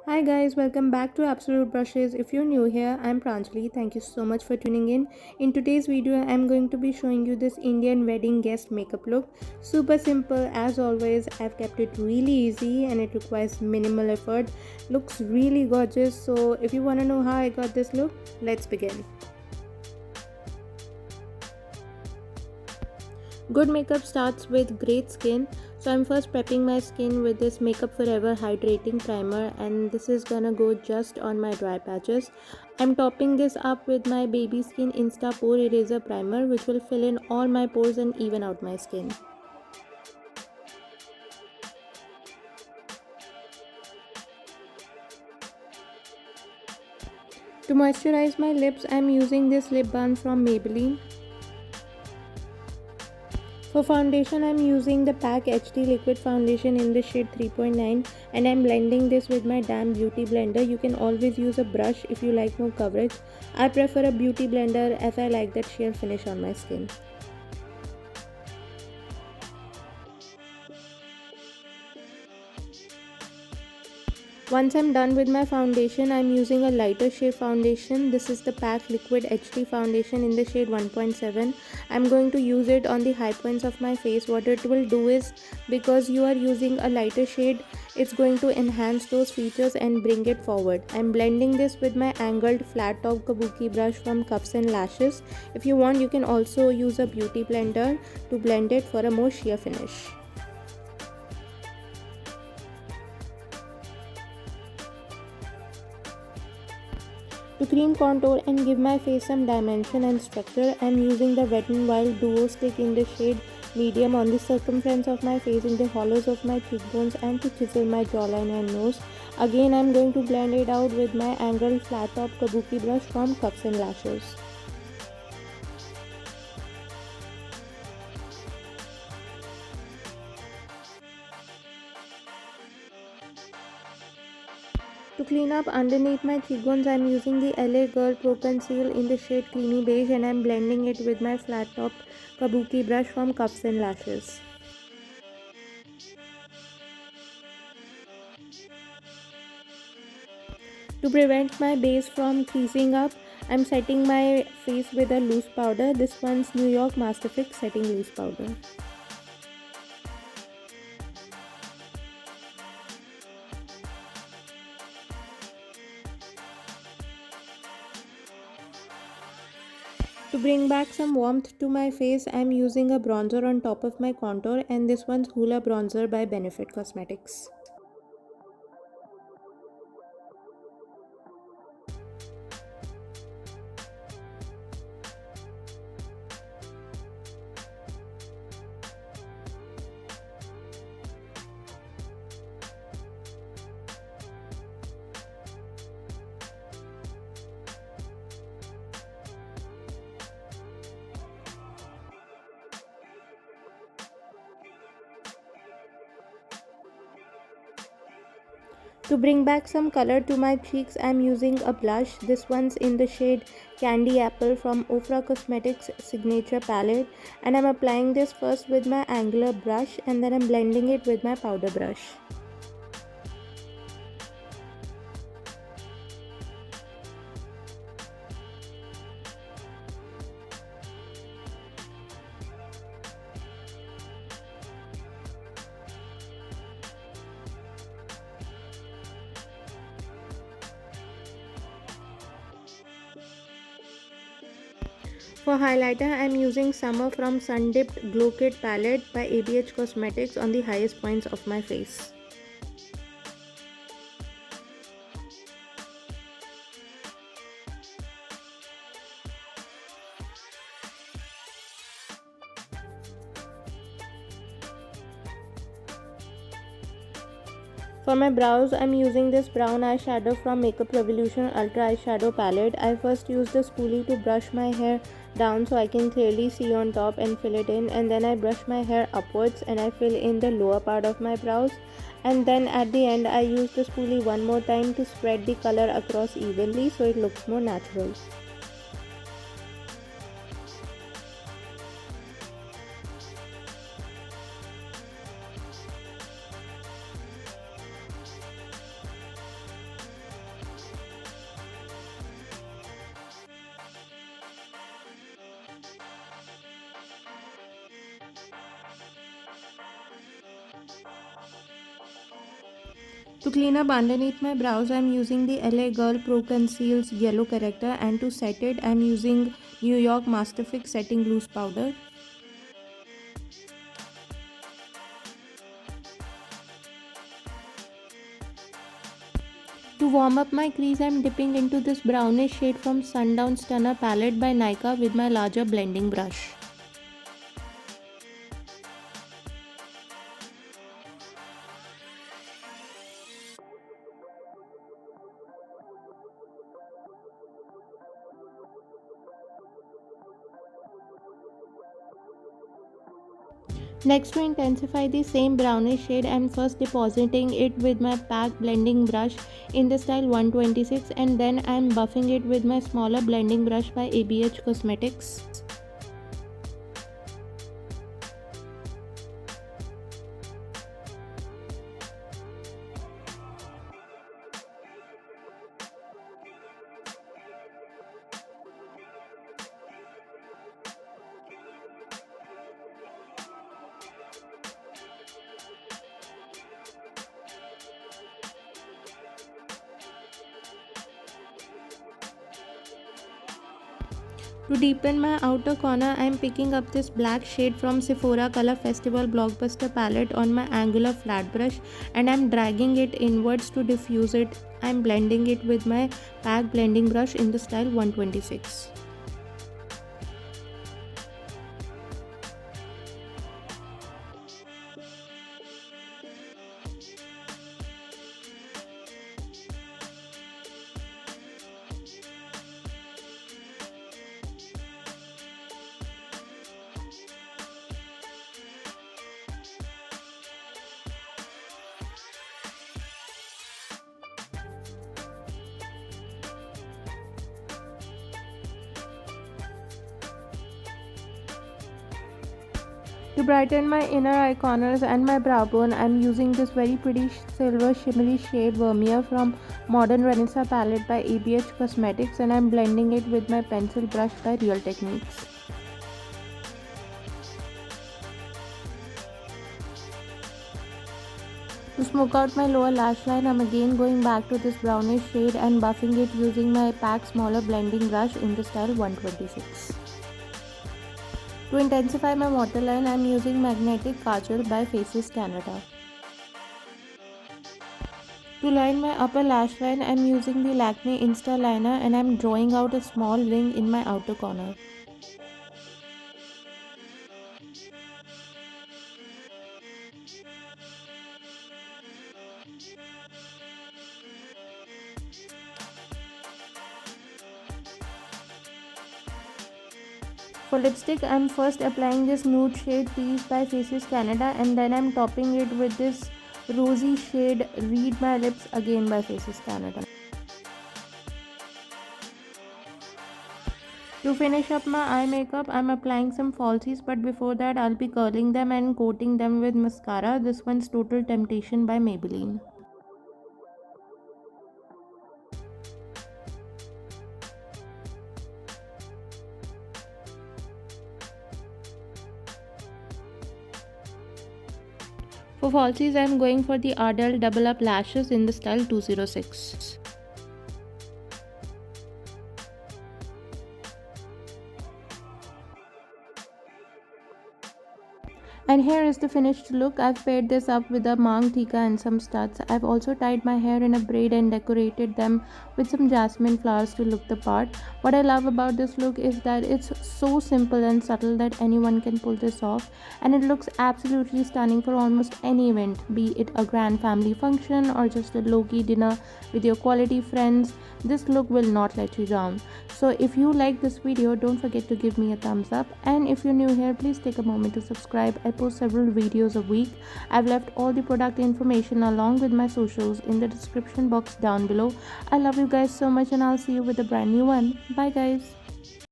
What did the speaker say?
Hi guys, welcome back to Absolute Brushes. If you're new here, I'm Pranjali. Thank you so much for tuning in. In today's video, I'm going to be showing you this Indian wedding guest makeup look. Super simple as always. I've kept it really easy and it requires minimal effort. Looks really gorgeous. So if you want to know how I got this look, let's begin. Good makeup starts with great skin. So I'm first prepping my skin with this Makeup Forever hydrating primer, and this is gonna go just on my dry patches. I'm topping this up with my Baby Skin Insta Pore Eraser primer, which will fill in all my pores and even out my skin. To moisturize my lips, I'm using this lip balm from Maybelline. For foundation, I'm using the PAC HD liquid foundation in the shade 3.9, and I'm blending this with my damn beauty blender. You can always use a brush if you like more coverage. I prefer a beauty blender as I like that sheer finish on my skin. Once I'm done with my foundation, I'm using a lighter shade foundation. This is the PAC Liquid HD foundation in the shade 1.7. I'm going to use it on the high points of my face. What it will do is, because you are using a lighter shade, it's going to enhance those features and bring it forward. I'm blending this with my angled flat top kabuki brush from Cuffs and Lashes. If you want, you can also use a beauty blender to blend it for a more sheer finish. To cream contour and give my face some dimension and structure, I am using the Wet n Wild Duo Stick in the shade medium on the circumference of my face, in the hollows of my cheekbones, and to chisel my jawline and nose. Again, I am going to blend it out with my angled flat top kabuki brush from Cuffs and Lashes. To clean up underneath my cheekbones, I am using the LA Girl Pro Conceal in the shade Creamy Beige, and I am blending it with my flat top kabuki brush from Cuffs and Lashes. To prevent my base from creasing up, I'm setting my face with a loose powder. This one's New York Master Fix Setting Loose Powder. To bring back some warmth to my face, I'm using a bronzer on top of my contour, and this one's Hoola Bronzer by Benefit Cosmetics. To bring back some color to my cheeks, I'm using a blush. This one's in the shade Candy Apple from Ofra Cosmetics Signature Palette. And I'm applying this first with my angular brush, and then I'm blending it with my powder brush. For highlighter, I am using Summer from Sun Dipped Glow Kit palette by ABH Cosmetics on the highest points of my face. For my brows, I am using this brown eyeshadow from Makeup Revolution Ultra Eyeshadow Palette. I first use the spoolie to brush my hair down so I can clearly see on top and fill it in, and then I brush my hair upwards and I fill in the lower part of my brows, and then at the end I use the spoolie one more time to spread the color across evenly so it looks more natural. To clean up underneath my brows, I'm using the LA Girl Pro Conceals Yellow Corrector, and to set it, I'm using New York Master Fix Setting Loose Powder. To warm up my crease, I'm dipping into this brownish shade from Sundown Stunner palette by Nykaa with my larger blending brush. Next, to intensify the same brownish shade, I'm first depositing it with my PAC blending brush in the style 126, and then I'm buffing it with my smaller blending brush by ABH Cosmetics. To deepen my outer corner, I am picking up this black shade from Sephora Color Festival Blockbuster palette on my angular flat brush, and I am dragging it inwards to diffuse it. I am blending it with my PAC blending brush in the style 126. To brighten my inner eye corners and my brow bone, I am using this very pretty silver shimmery shade Vermeer from Modern Renaissance palette by ABH Cosmetics, and I am blending it with my pencil brush by Real Techniques. To smoke out my lower lash line, I'm again going back to this brownish shade and buffing it using my PAC smaller blending brush in the style 126. To intensify my waterline, I am using Magnetic Kajal by Faces Canada. To line my upper lash line, I am using the Lakme Insta Liner, and I am drawing out a small ring in my outer corner. For lipstick, I am first applying this nude shade Peace by Faces Canada, and then I am topping it with this rosy shade Read My Lips again by Faces Canada. To finish up my eye makeup, I am applying some falsies, but before that I'll be curling them and coating them with mascara. This one's Total Temptation by Maybelline. For falsies, I am going for the Ardell Double Up Lashes in the style 206. And here is the finished look. I've paired this up with a Mang Tika and some studs. I've also tied my hair in a braid and decorated them with some jasmine flowers to look the part. What I love about this look is that it's so simple and subtle that anyone can pull this off, and it looks absolutely stunning for almost any event, be it a grand family function or just a low-key dinner with your quality friends. This look will not let you down. So if you like this video, don't forget to give me a thumbs up, and if you're new here, please take a moment to subscribe. I post several videos a week. I've left all the product information along with my socials in the description box down below. I love you guys so much, and I'll see you with a brand new one. Bye guys.